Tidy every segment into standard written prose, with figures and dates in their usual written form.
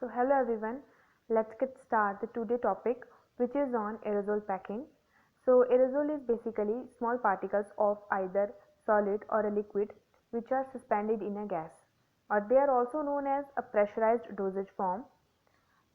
So hello everyone, let's get started the today topic which is on aerosol packing. So aerosol is basically small particles of either solid or a liquid which are suspended in a gas, or they are also known as a pressurized dosage form,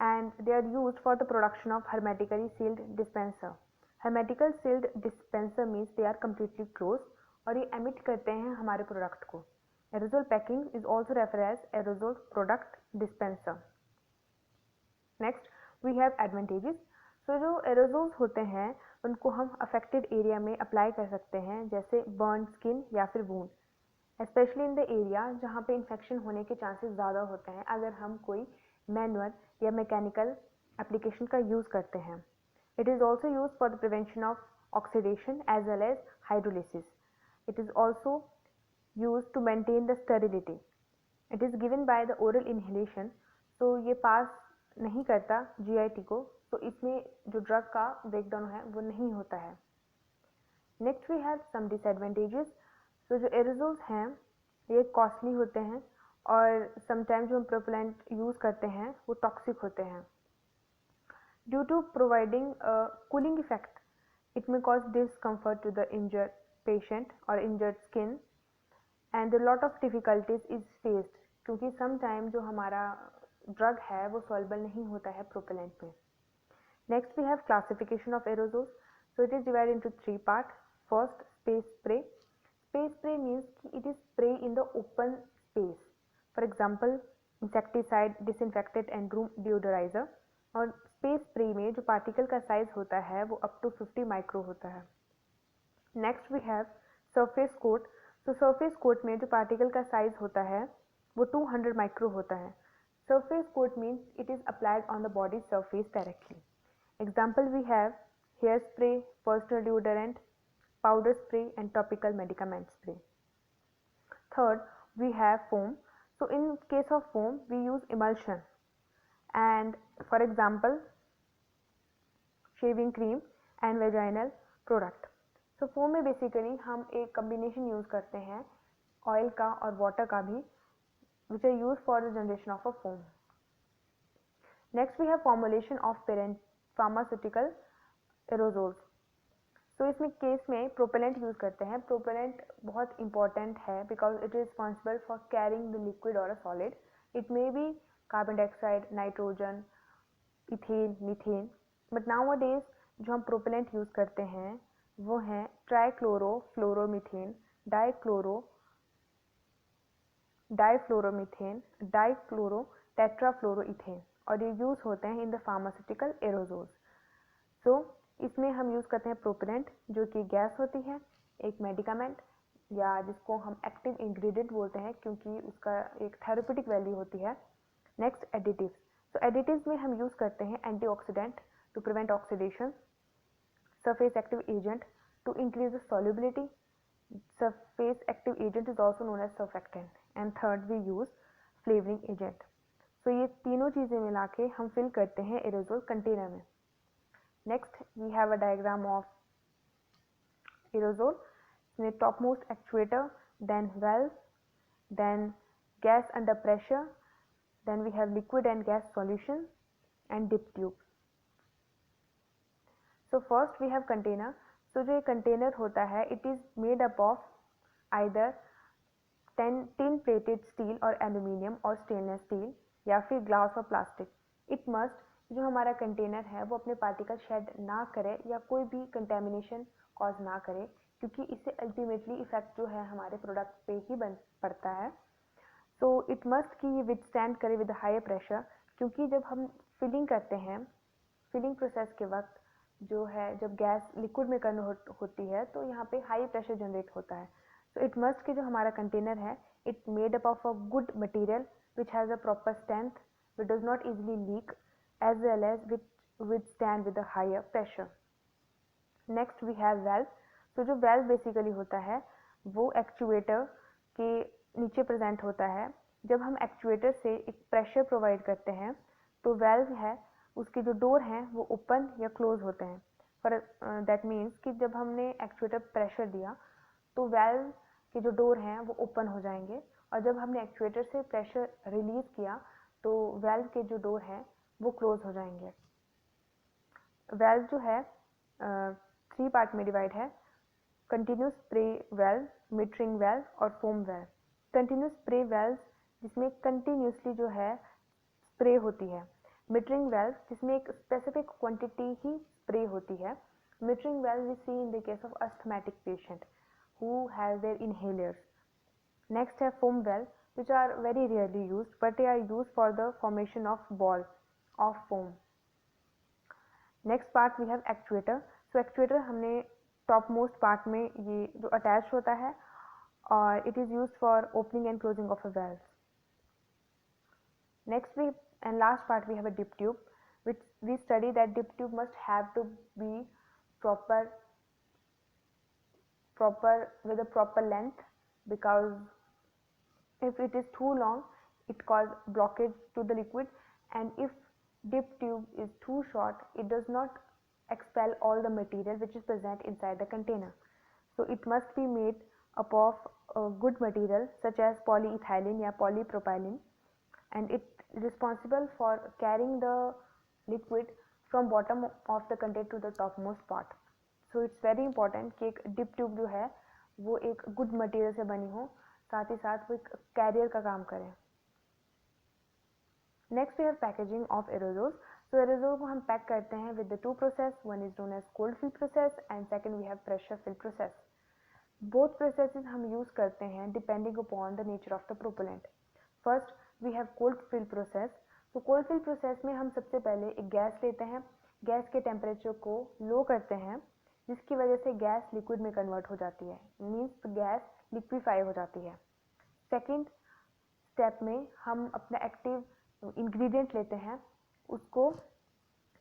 and they are used for the production of hermetically sealed dispenser. Hermetically sealed dispenser means they are completely closed और ये emit करते हैं हमारे product को. Aerosol packing is also referred as aerosol product dispenser. Next we have advantages. So जो aerosols होते हैं उनको हम अफेक्टेड एरिया में अप्लाई कर सकते हैं, जैसे बर्न स्किन या फिर wound, specially in the area जहाँ पे इन्फेक्शन होने के चांसेस ज़्यादा होते हैं अगर हम कोई मैनुअल या मैकेनिकल एप्लीकेशन का यूज़ करते हैं. It is also use for the prevention of oxidation as well as hydrolysis. It is also use to maintain the sterility. It is given by the oral inhalation, तो ये पास नहीं करता GIT को, तो इसमें जो ड्रग का ब्रेकडाउन है वो नहीं होता है. Next we have some disadvantages. तो जो एरोजोल्स हैं ये कॉस्टली होते हैं और समटाइम्स जो हम प्रोपेलेंट यूज़ करते हैं वो टॉक्सिक होते हैं. Due to providing cooling effect it may cause discomfort to the injured patient और injured skin and lot of difficulties is faced, क्योंकि समटाइम जो हमारा ड्रग है वो सॉल्युबल नहीं होता है प्रोपेलेंट में. Next we have classification of aerosols. So it is divided into three part. First, space spray. Space spray means कि it is spray in the open space, for example insecticide, disinfectant and room deodoriser. और space spray में जो particle का size होता है वो up to 50 micro होता है. Next we have surface coat. तो सरफेस कोट में जो पार्टिकल का साइज होता है वो 200 माइक्रो होता है. Surface coat means it is applied on the body surface directly. Example we have hair spray, personal deodorant, powder spray and topical medicament spray. Third, we have foam. So in case of foam, we use emulsion. And for example, shaving cream and vaginal product. So foam में basically हम एक combination use करते हैं oil का और water का भी, which are used for the generation of a foam. Next we have formulation of parent pharmaceutical aerosols. So इसमें केस में प्रोपेलेंट यूज करते हैं. प्रोपेलेंट बहुत इंपॉर्टेंट है because it is responsible for carrying the liquid और a solid. It may be carbon dioxide, nitrogen, ethane, methane. But nowadays जो हम propellant use करते हैं वो हैं ट्राइक्लोरोफ्लोरोमीथेन, डाइफ्लोरोमीथेन, डाइक्लोरो टेट्राफ्लोरोइथेन, और ये यूज होते हैं इन द फार्मास्यूटिकल एरोजोल्स. सो इसमें हम यूज करते हैं प्रोपेलेंट जो कि गैस होती है, एक मेडिकामेंट या जिसको हम एक्टिव इंग्रेडिएंट बोलते हैं क्योंकि उसका एक थेरेप्यूटिक वैल्यू होती है. Next, additives. तो एडिटिव्स में हम यूज करते हैं antioxidant to prevent oxidation, surface active agent to increase the solubility. Surface active agent is also known as surfactant. And third, we use flavoring agent. So ये तीनों चीज़ें मिला के हम फिल करते हैं एरोजोल कंटेनर में. Next we have a diagram of aerosol. इसमें top most actuator, then valve, then gas under pressure, then we have liquid and gas solution and dip tube. So first we have container. So जो ये container होता है it is made up of either tin plated steel और aluminium और stainless steel या फिर glass और plastic. It must, जो हमारा container है वो अपने particle shed ना करे या कोई भी contamination cause ना करे, क्योंकि इससे ultimately effect जो है हमारे product पे ही पड़ता है. So it must कि ये withstand करे with higher pressure, क्योंकि जब हम filling करते हैं, filling process के वक्त जो है जब गैस लिक्विड में कन्वर्ट होती है तो यहाँ पे हाई प्रेशर जनरेट होता है. सो इट मस्ट कि जो हमारा कंटेनर है it made up of a good material which has a proper strength, which does not easily leak as well as which stand with a higher pressure. Next we have valve. तो जो valve basically होता है वो actuator के नीचे present होता है. जब हम एक्चुएटर से एक प्रेशर प्रोवाइड करते हैं तो वेल्व है उसके जो डोर हैं वो ओपन या क्लोज होते हैं. फॉर दैट मीन्स कि जब हमने एक्चुएटर प्रेशर दिया तो वेल्व के जो डोर हैं वो ओपन हो जाएंगे, और जब हमने एक्चुएटर से प्रेशर रिलीज किया तो वेल्व के जो डोर हैं वो क्लोज हो जाएंगे। वेल्व जो है 3 पार्ट में डिवाइड है, continuous spray valve, metering valve और foam valve. Continuous spray valve जिसमें कंटिन्यूसली जो है स्प्रे होती है, मीटरिंग वेल्व जिसमें एक स्पेसिफिक क्वांटिटी ही स्प्रे होती है। Metering valve we see in the case of asthmatic patient who has their inhalers. Next है foam valve, which are very rarely used, but they are used for the formation of ball of foam. Next part we have actuator. So actuator हमने top most part में ये जो attached होता है और it is used for opening and closing of a valve. Next we and last part we have a dip tube, which we study that dip tube must have to be proper with a proper length, because if it is too long it causes blockage to the liquid, and if dip tube is too short it does not expel all the material which is present inside the container. So it must be made up of good material such as polyethylene or polypropylene, and it is responsible for carrying the liquid from bottom of the container to the topmost part. So it's very important कि एक dip tube जो है वो एक good material से बनी हो, साथ ही साथ वो एक कैरियर का काम करे। Next we have packaging of aerosols. So aerosol को हम पैक करते हैं with the two process, one is known as cold fill process and second we have pressure fill process. Both processes हम यूज करते हैं depending upon the nature of the propellant. First we have cold fill process. तो cold fill process में हम सबसे पहले एक gas लेते हैं, गैस के टेम्परेचर को लो करते हैं जिसकी वजह से गैस लिक्विड में कन्वर्ट हो जाती है, मीन्स गैस लिक्विफाई हो जाती है। सेकेंड स्टेप में हम अपना एक्टिव इंग्रेडिएंट लेते हैं, उसको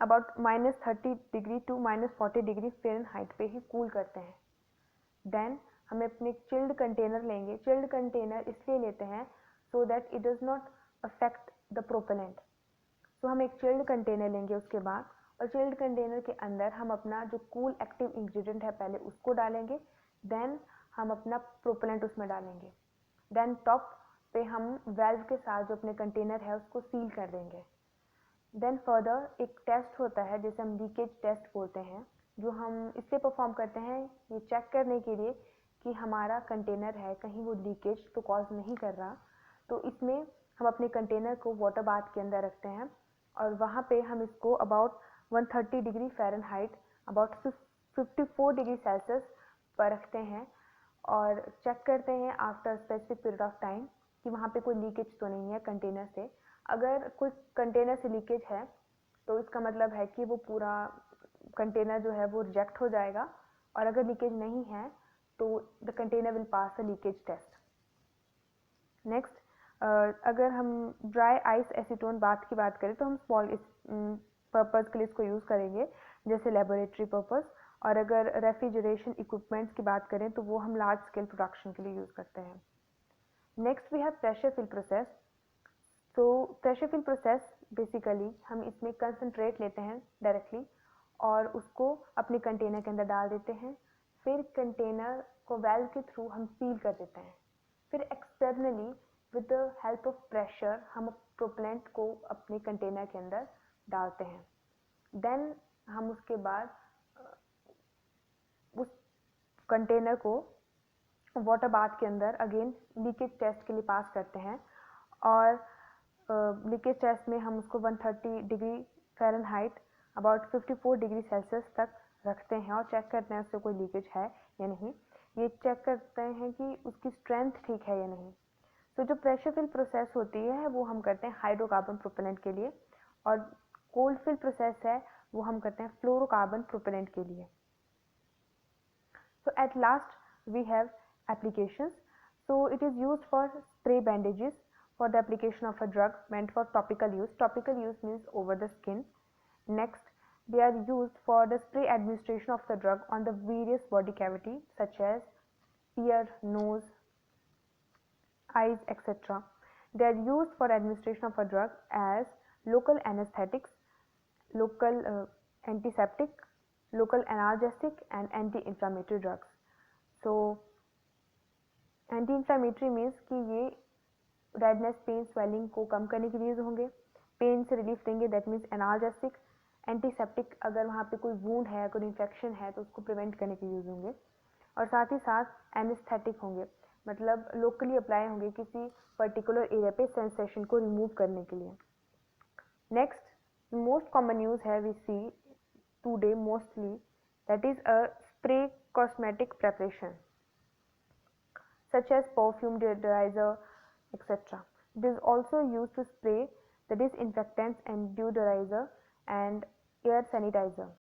about -30 degree to -40 degree Fahrenheit पे ही कूल करते हैं। देन हमें अपने चिल्ड कंटेनर लेंगे। चिल्ड कंटेनर इसलिए लेते हैं so that it does not affect the propellant. So हम एक चिल्ड कंटेनर लेंगे उसके बाद, और चिल्ड कंटेनर के अंदर हम अपना जो कूल एक्टिव इंग्रेडिएंट है पहले उसको डालेंगे, देन हम अपना प्रोपेलेंट उसमें डालेंगे, देन टॉप पे हम वेल्व के साथ जो अपने कंटेनर है उसको सील कर देंगे। देन फर्दर एक टेस्ट होता है जिसे हम लीकेज टेस्ट बोलते हैं, जो हम इसलिए परफॉर्म करते हैं ये चेक करने के लिए कि हमारा कंटेनर है कहीं वो लीकेज तो कॉज नहीं कर रहा। तो इसमें हम अपने कंटेनर को वाटर बाथ के अंदर रखते हैं और वहाँ पे हम इसको about 130 degree Fahrenheit about 54 degree Celsius पर रखते हैं और चेक करते हैं after specific period of time कि वहाँ पे कोई लीकेज तो नहीं है कंटेनर से। अगर कोई कंटेनर से लीकेज है तो इसका मतलब है कि वो पूरा कंटेनर जो है वो रिजेक्ट हो जाएगा, और अगर लीकेज नहीं है तो the container will pass the leakage test. Next अगर हम ड्राई आइस एसीटोन बाथ की बात करें तो हम स्मॉल पर्पज़ के लिए इसको यूज़ करेंगे, जैसे लेबोरेटरी पर्पज़, और अगर रेफ्रिजरेशन इक्विपमेंट्स की बात करें तो वो हम लार्ज स्केल प्रोडक्शन के लिए यूज़ करते हैं। Next we have pressure fill process. तो प्रेशर फिल प्रोसेस बेसिकली हम इसमें कंसनट्रेट लेते हैं डायरेक्टली और उसको अपने कंटेनर के अंदर डाल देते हैं, फिर कंटेनर को वेल्व के थ्रू हम सील कर देते हैं, फिर externally with the help of pressure हम प्रोपेलेंट को अपने कंटेनर के अंदर डालते हैं। देन हम उसके बाद उस कंटेनर को वाटर बाथ के अंदर अगेन लीकेज टेस्ट के लिए पास करते हैं, और लीकेज टेस्ट में हम उसको 130 degree Fahrenheit about 54 degree Celsius तक रखते हैं और चेक करते हैं उससे कोई लीकेज है या नहीं। ये चेक करते हैं कि उसकी स्ट्रेंथ ठीक है या नहीं। तो जो प्रेशर फिल प्रोसेस होती है वो हम करते हैं हाइड्रोकार्बन प्रोपेलेंट के लिए, और कोल्ड फिल प्रोसेस है वो हम करते हैं फ्लोरोकार्बन प्रोपेलेंट के लिए। So at last we have applications. So it is used for spray bandages for the application of a drug meant for topical use. Topical use means over the skin. Next, they are used for the spray administration of the drug on the various body cavity such as ear, nose, eyes, etc. They are used for administration of a drug as local anesthetics, local antiseptic, local analgesic and anti-inflammatory drugs. So anti-inflammatory means कि ये redness, pen, swelling को कम करने के लिए use होंगे। Pen से relief देंगे, that means analgesic. Antiseptic, अगर वहाँ पे कोई वूंड है, कोई इन्फेक्शन है तो उसको प्रिवेंट करने के लिए यूज़ होंगे। और साथ ही साथ एनेस्थेटिक होंगे, मतलब लोकली अप्लाई होंगे किसी पर्टिकुलर एरिया पे सेंसेशन को रिमूव करने के लिए। नेक्स्ट मोस्ट कॉमन यूज है we see today mostly, that is a spray cosmetic preparation such as perfume, deodorizer, etc. It is also used to spray the disinfectants and deodorizer and air sanitizer.